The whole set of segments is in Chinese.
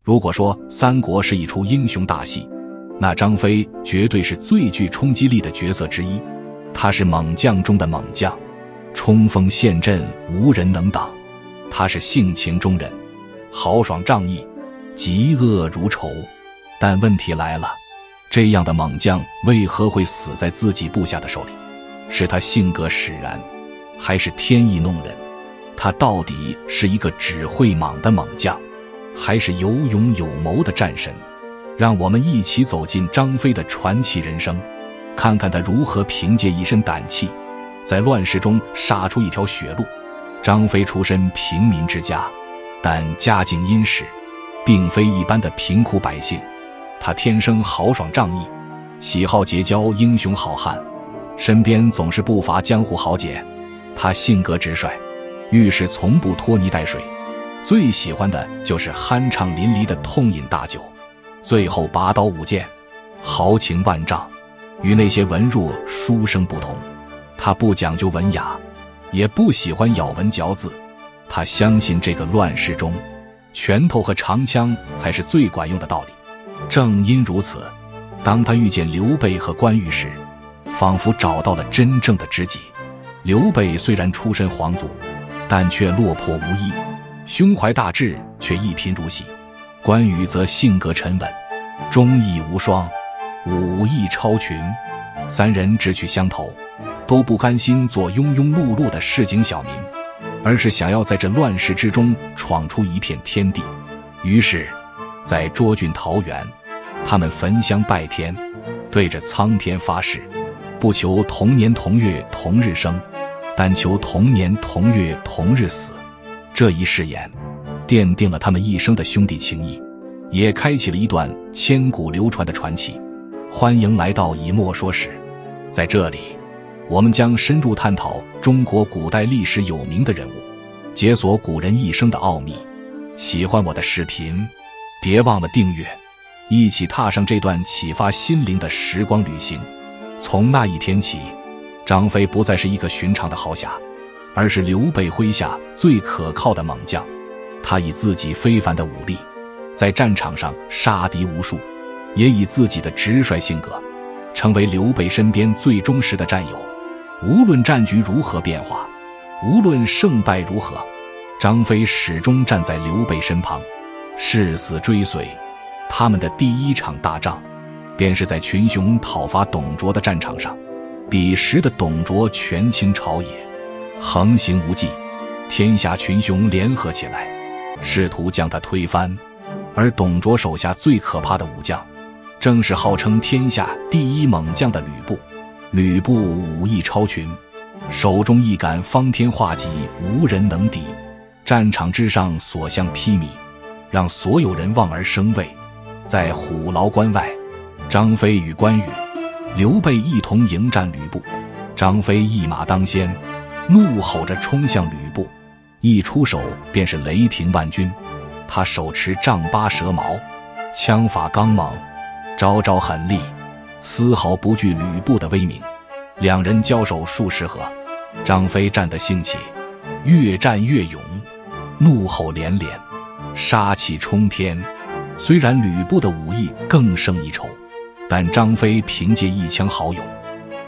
如果说三国是一出英雄大戏，那张飞绝对是最具冲击力的角色之一。他是猛将中的猛将，冲锋陷阵无人能挡。他是性情中人，豪爽仗义，嫉恶如仇。但问题来了，这样的猛将为何会死在自己部下的手里？是他性格使然，还是天意弄人？他到底是一个只会莽的猛将，还是有勇有谋的战神？让我们一起走进张飞的传奇人生，看看他如何凭借一身胆气，在乱世中杀出一条血路。张飞出身平民之家，但家境殷实，并非一般的贫苦百姓。他天生豪爽仗义，喜好结交英雄好汉，身边总是不乏江湖豪杰。他性格直率，遇事从不拖泥带水，最喜欢的就是酣畅淋漓的痛饮大酒，最后拔刀舞剑，豪情万丈。与那些文弱书生不同，他不讲究文雅，也不喜欢咬文嚼字。他相信这个乱世中，拳头和长枪才是最管用的道理。正因如此，当他遇见刘备和关羽时，仿佛找到了真正的知己。刘备虽然出身皇族，但却落魄无依，胸怀大志，却一贫如洗。关羽则性格沉稳，忠义无双，武艺超群。三人志趣相投，都不甘心做庸庸碌碌的市井小民，而是想要在这乱世之中闯出一片天地。于是在涿郡桃园，他们焚香拜天，对着苍天发誓，不求同年同月同日生，但求同年同月同日死。这一誓言奠定了他们一生的兄弟情谊，也开启了一段千古流传的传奇。欢迎来到以墨说史，在这里我们将深入探讨中国古代历史有名的人物，解锁古人一生的奥秘。喜欢我的视频，别忘了订阅，一起踏上这段启发心灵的时光旅行。从那一天起，张飞不再是一个寻常的豪侠，而是刘备麾下最可靠的猛将。他以自己非凡的武力，在战场上杀敌无数，也以自己的直率性格，成为刘备身边最忠实的战友。无论战局如何变化，无论胜败如何，张飞始终站在刘备身旁，誓死追随。他们的第一场大仗，便是在群雄讨伐董卓的战场上。彼时的董卓权倾朝野，横行无忌，天下群雄联合起来，试图将他推翻。而董卓手下最可怕的武将，正是号称天下第一猛将的吕布。吕布武艺超群，手中一杆方天画戟，无人能敌。战场之上所向披靡，让所有人望而生畏。在虎牢关外，张飞与关羽、刘备一同迎战吕布。张飞一马当先，怒吼着冲向吕布，一出手便是雷霆万钧。他手持丈八蛇矛，枪法刚猛，招招狠厉，丝毫不惧吕布的威名。两人交手数十合，张飞战得兴起，越战越勇，怒吼连连，杀气冲天。虽然吕布的武艺更胜一筹，但张飞凭借一腔豪勇，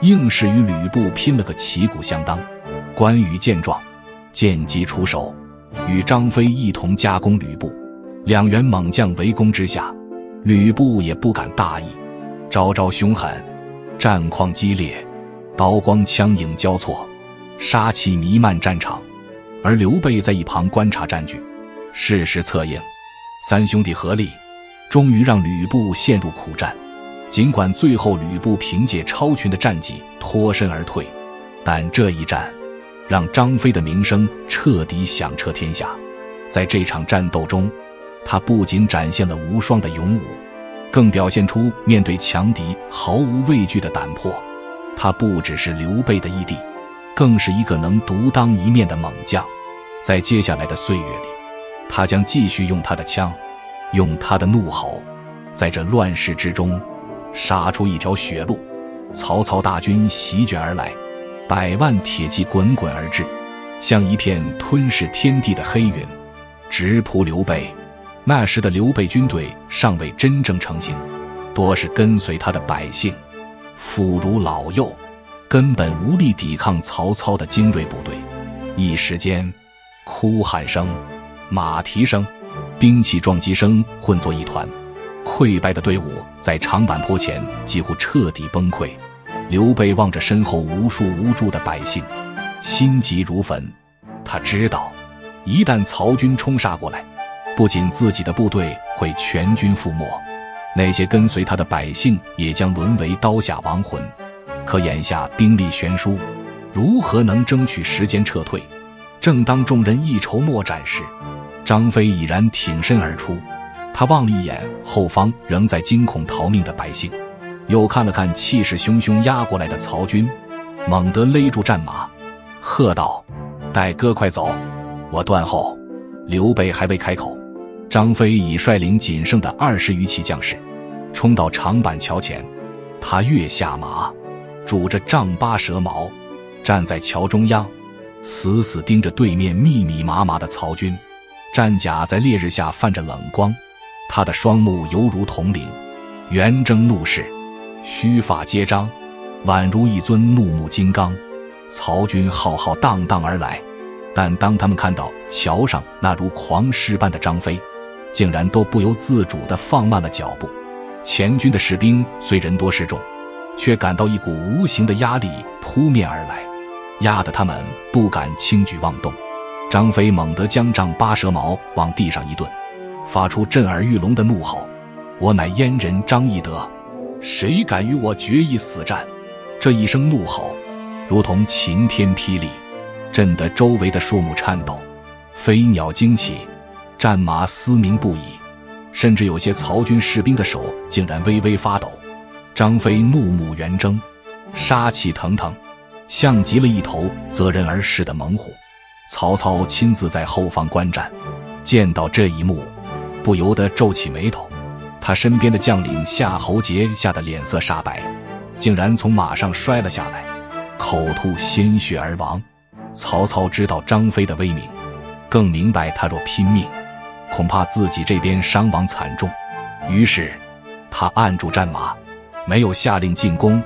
硬是与吕布拼了个旗鼓相当。关羽见状，见机出手，与张飞一同夹攻吕布。两员猛将围攻之下，吕布也不敢大意，招招凶狠，战况激烈，刀光枪影交错，杀气弥漫战场。而刘备在一旁观察战局，适时策应，三兄弟合力，终于让吕布陷入苦战。尽管最后吕布凭借超群的战绩脱身而退，但这一战让张飞的名声彻底响彻天下。在这场战斗中，他不仅展现了无双的勇武，更表现出面对强敌毫无畏惧的胆魄。他不只是刘备的义弟，更是一个能独当一面的猛将。在接下来的岁月里，他将继续用他的枪，用他的怒吼，在这乱世之中杀出一条血路。曹操大军席卷而来，百万铁骑滚滚而至，像一片吞噬天地的黑云，直扑刘备。那时的刘备军队尚未真正成型，多是跟随他的百姓，妇孺老幼，根本无力抵抗曹操的精锐部队。一时间，哭喊声、马蹄声、兵器撞击声混作一团，溃败的队伍在长坂坡前几乎彻底崩溃。刘备望着身后无数无助的百姓，心急如焚。他知道，一旦曹军冲杀过来，不仅自己的部队会全军覆没，那些跟随他的百姓也将沦为刀下亡魂。可眼下兵力悬殊，如何能争取时间撤退？正当众人一筹莫展时，张飞已然挺身而出。他望了一眼后方仍在惊恐逃命的百姓，又看了看气势汹汹压过来的曹军，猛地勒住战马，喝道：待哥快走，我断后。刘备还未开口，张飞已率领仅剩的20余骑将士冲到长板桥前。他跃下马，拄着丈八蛇矛，站在桥中央，死死盯着对面密密麻麻的曹军。战甲在烈日下泛着冷光，他的双目犹如铜铃，圆睁怒视，须发皆张，宛如一尊怒目金刚。曹军浩浩荡荡而来，但当他们看到桥上那如狂狮般的张飞，竟然都不由自主地放慢了脚步。前军的士兵虽人多势众，却感到一股无形的压力扑面而来，压得他们不敢轻举妄动。张飞猛地将丈八蛇矛往地上一顿，发出震耳欲聋的怒吼：我乃燕人张翼德，谁敢与我决一死战？这一声怒吼如同晴天霹雳，震得周围的树木颤抖，飞鸟惊起，战马嘶鸣不已，甚至有些曹军士兵的手竟然微微发抖。张飞怒目圆睁，杀气腾腾，像极了一头择人而噬的猛虎。曹操亲自在后方观战，见到这一幕，不由得皱起眉头。他身边的将领夏侯杰吓得脸色煞白，竟然从马上摔了下来，口吐鲜血而亡。曹操知道张飞的威名，更明白他若拼命，恐怕自己这边伤亡惨重。于是他按住战马，没有下令进攻，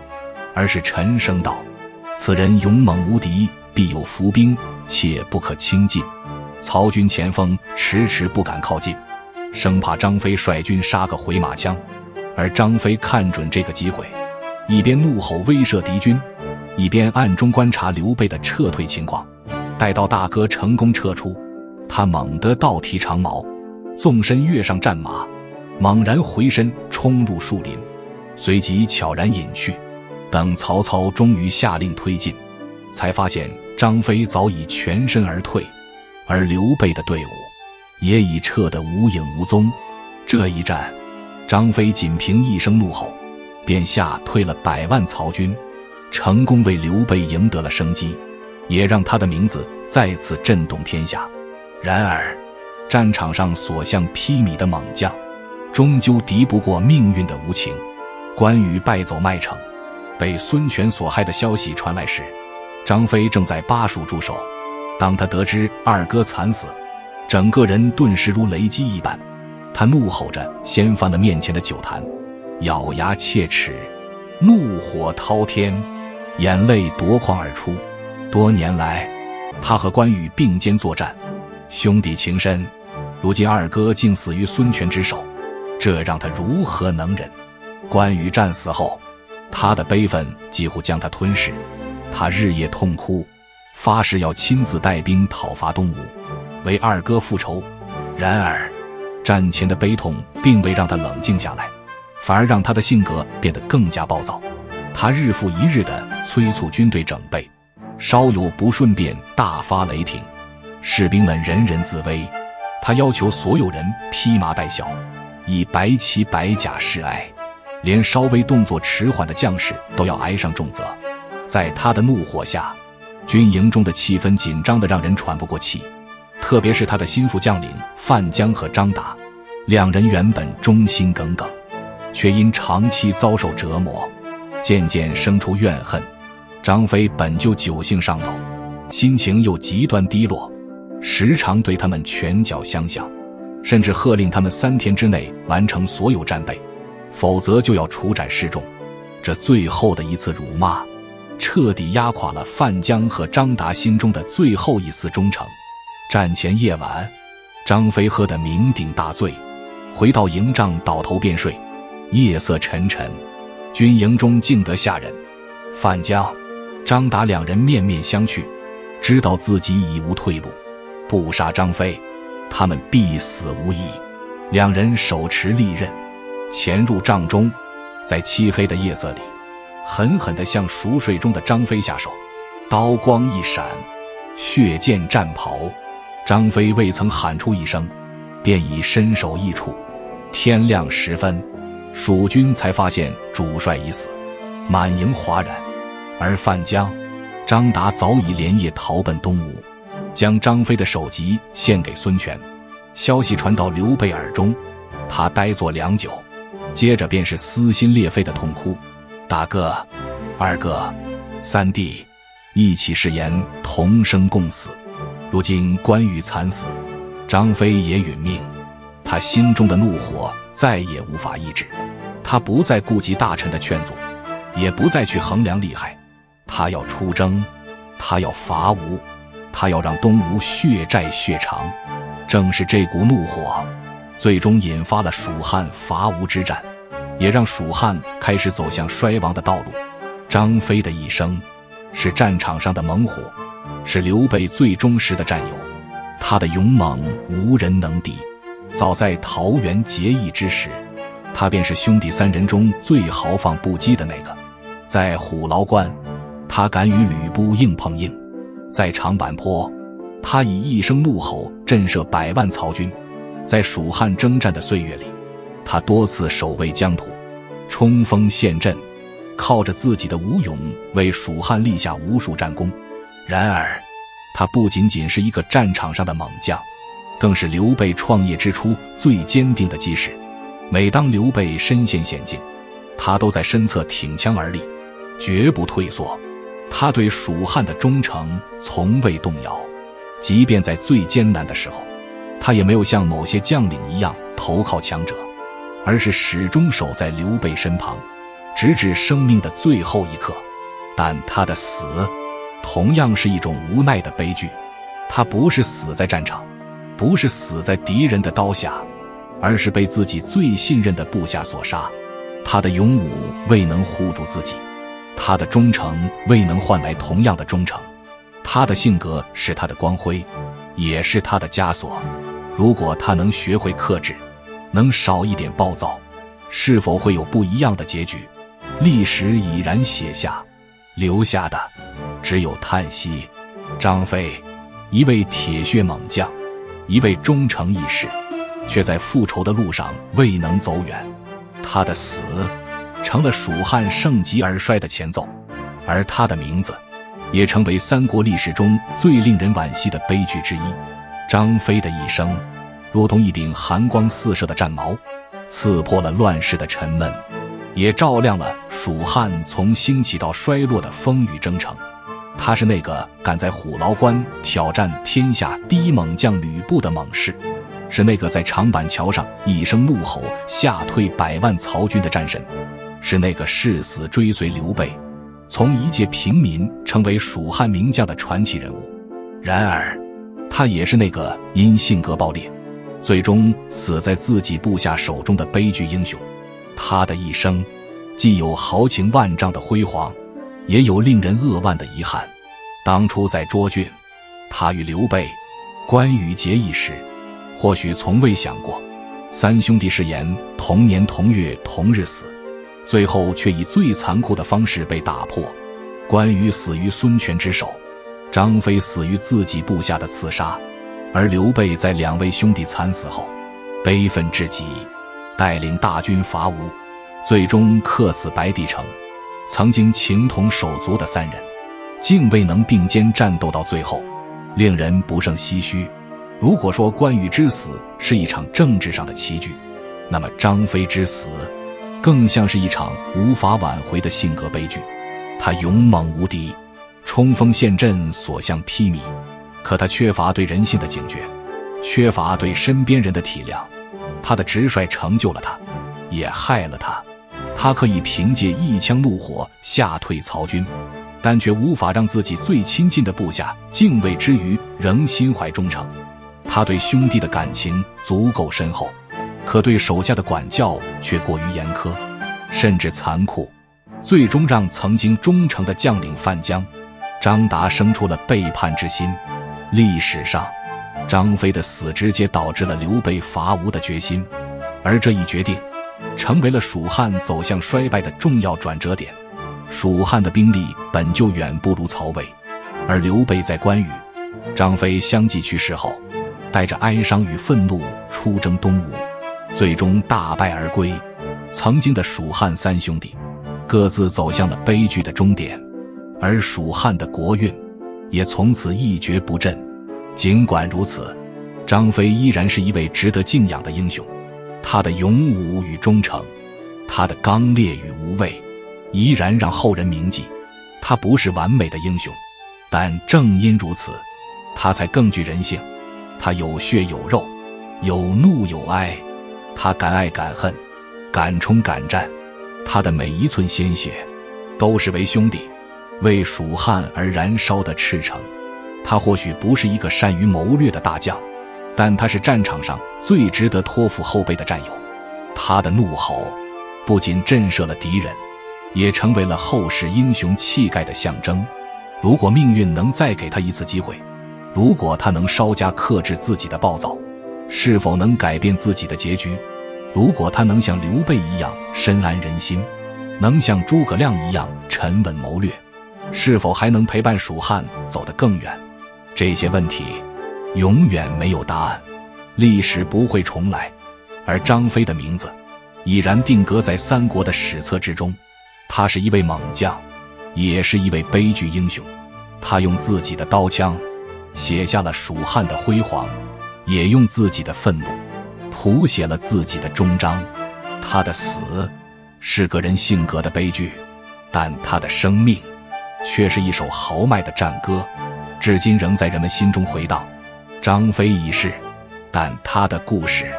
而是沉声道：此人勇猛无敌，必有伏兵，切不可轻进。曹军前锋迟迟不敢靠近，生怕张飞率军杀个回马枪。而张飞看准这个机会，一边怒吼威慑敌军，一边暗中观察刘备的撤退情况。待到大哥成功撤出，他猛地倒提长矛，纵身跃上战马，猛然回身冲入树林，随即悄然隐去。等曹操终于下令推进，才发现张飞早已全身而退，而刘备的队伍也已撤得无影无踪。这一战，张飞仅凭一声怒吼，便吓退了100万曹军，成功为刘备赢得了生机，也让他的名字再次震动天下。然而，战场上所向披靡的猛将，终究敌不过命运的无情。关羽败走麦城，被孙权所害的消息传来时，张飞正在巴蜀驻守。当他得知二哥惨死，整个人顿时如雷击一般，他怒吼着掀翻了面前的酒坛，咬牙切齿，怒火滔天，眼泪夺眶而出。多年来，他和关羽并肩作战，兄弟情深，如今二哥竟死于孙权之手，这让他如何能忍？关羽战死后，他的悲愤几乎将他吞噬，他日夜痛哭，发誓要亲自带兵讨伐东吴，为二哥复仇。然而，战前的悲痛并未让他冷静下来，反而让他的性格变得更加暴躁。他日复一日地催促军队整备，稍有不顺便大发雷霆，士兵们人人自危。他要求所有人披麻戴孝，以白旗白甲示爱，连稍微动作迟缓的将士都要挨上重责。在他的怒火下，军营中的气氛紧张得让人喘不过气，特别是他的心腹将领范江和张达，两人原本忠心耿耿，却因长期遭受折磨，渐渐生出怨恨。张飞本就酒性上头，心情又极端低落，时常对他们拳脚相向。甚至喝令他们3天之内完成所有战备，否则就要处斩示众。这最后的一次辱骂，彻底压垮了范江和张达心中的最后一丝忠诚。战前夜晚，张飞喝得酩酊大醉，回到营帐倒头便睡。夜色沉沉，军营中静得吓人。范江、张达两人面面相觑，知道自己已无退路，不杀张飞，他们必死无疑。两人手持利刃，潜入帐中，在漆黑的夜色里，狠狠地向熟睡中的张飞下手。刀光一闪，血溅战袍，张飞未曾喊出一声，便已身首异处。天亮时分，蜀军才发现主帅已死，满营哗然。而范江、张达早已连夜逃奔东吴，将张飞的首级献给孙权。消息传到刘备耳中，他呆坐良久，接着便是撕心裂肺的痛哭：大哥、二哥、三弟，一起誓言同生共死，如今关羽惨死，张飞也殒命，他心中的怒火再也无法抑制。他不再顾及大臣的劝阻，也不再去衡量利害，他要出征，他要伐吴，他要让东吴血债血偿。正是这股怒火，最终引发了蜀汉伐吴之战，也让蜀汉开始走向衰亡的道路。张飞的一生是战场上的猛虎，是刘备最忠实的战友，他的勇猛无人能敌。早在桃园结义之时，他便是兄弟3人中最豪放不羁的那个。在虎牢关，他敢与吕布硬碰硬；在长坂坡，他以一声怒吼震慑100万曹军。在蜀汉征战的岁月里，他多次守卫疆土，冲锋陷阵，靠着自己的武勇为蜀汉立下无数战功。然而，他不仅仅是一个战场上的猛将，更是刘备创业之初最坚定的基石。每当刘备身陷险境，他都在身侧挺枪而立，绝不退缩。他对蜀汉的忠诚从未动摇，即便在最艰难的时候，他也没有像某些将领一样投靠强者，而是始终守在刘备身旁，直至生命的最后一刻。但他的死同样是一种无奈的悲剧，他不是死在战场，不是死在敌人的刀下，而是被自己最信任的部下所杀。他的勇武未能护住自己，他的忠诚未能换来同样的忠诚。他的性格是他的光辉，也是他的枷锁。如果他能学会克制，能少一点暴躁，是否会有不一样的结局？历史已然写下，留下的只有叹息。张飞，一位铁血猛将，一位忠诚义士，却在复仇的路上未能走远。他的死成了蜀汉盛极而衰的前奏，而他的名字也成为三国历史中最令人惋惜的悲剧之一。张飞的一生如同一柄寒光四射的战矛，刺破了乱世的沉闷，也照亮了蜀汉从兴起到衰落的风雨征程。他是那个敢在虎牢关挑战天下第一猛将吕布的猛士，是那个在长板桥上一声怒吼吓退100万曹军的战神，是那个誓死追随刘备，从一介平民成为蜀汉名将的传奇人物。然而，他也是那个因性格暴烈，最终死在自己部下手中的悲剧英雄。他的一生既有豪情万丈的辉煌，也有令人扼腕的遗憾。当初在涿郡，他与刘备、关羽结义时，或许从未想过3兄弟誓言同年同月同日死，最后却以最残酷的方式被打破。关羽死于孙权之手，张飞死于自己部下的刺杀，而刘备在2位兄弟惨死后悲愤至极，带领大军伐吴，最终克死白帝城。曾经情同手足的3人竟未能并肩战斗到最后，令人不胜唏嘘。如果说关羽之死是一场政治上的奇剧，那么张飞之死更像是一场无法挽回的性格悲剧。他勇猛无敌，冲锋陷阵，所向披靡，可他缺乏对人性的警觉。缺乏对身边人的体谅。他的直率成就了他，也害了他。他可以凭借一腔怒火吓退曹军，但却无法让自己最亲近的部下敬畏之余仍心怀忠诚。他对兄弟的感情足够深厚，可对手下的管教却过于严苛，甚至残酷，最终让曾经忠诚的将领范江、张达生出了背叛之心。历史上，张飞的死直接导致了刘备伐吴的决心，而这一决定成为了蜀汉走向衰败的重要转折点。蜀汉的兵力本就远不如曹魏，而刘备在关羽、张飞相继去世后，带着哀伤与愤怒出征东吴，最终大败而归。曾经的蜀汉三兄弟各自走向了悲剧的终点，而蜀汉的国运也从此一蹶不振。尽管如此，张飞依然是一位值得敬仰的英雄。他的勇武与忠诚，他的刚烈与无畏，依然让后人铭记。他不是完美的英雄，但正因如此，他才更具人性。他有血有肉，有怒有哀，他敢爱敢恨，敢冲敢战。他的每一寸鲜血都是为兄弟、为蜀汉而燃烧的赤诚。他或许不是一个善于谋略的大将，但他是战场上最值得托付后辈的战友。他的怒吼不仅震慑了敌人，也成为了后世英雄气概的象征。如果命运能再给他一次机会，如果他能稍加克制自己的暴躁，是否能改变自己的结局？如果他能像刘备一样深谙人心，能像诸葛亮一样沉稳谋略，是否还能陪伴蜀汉走得更远？这些问题永远没有答案，历史不会重来，而张飞的名字已然定格在三国的史册之中。他是一位猛将，也是一位悲剧英雄。他用自己的刀枪写下了蜀汉的辉煌，也用自己的愤怒谱写了自己的终章。他的死是个人性格的悲剧，但他的生命却是一首豪迈的战歌，至今仍在人们心中回荡。张飞已逝，但他的故事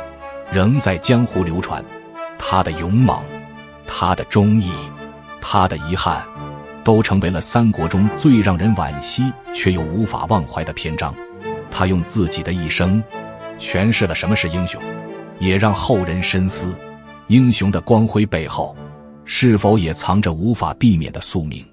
仍在江湖流传。他的勇猛，他的忠义，他的遗憾，都成为了三国中最让人惋惜却又无法忘怀的篇章。他用自己的一生诠释了什么是英雄，也让后人深思，英雄的光辉背后是否也藏着无法避免的宿命。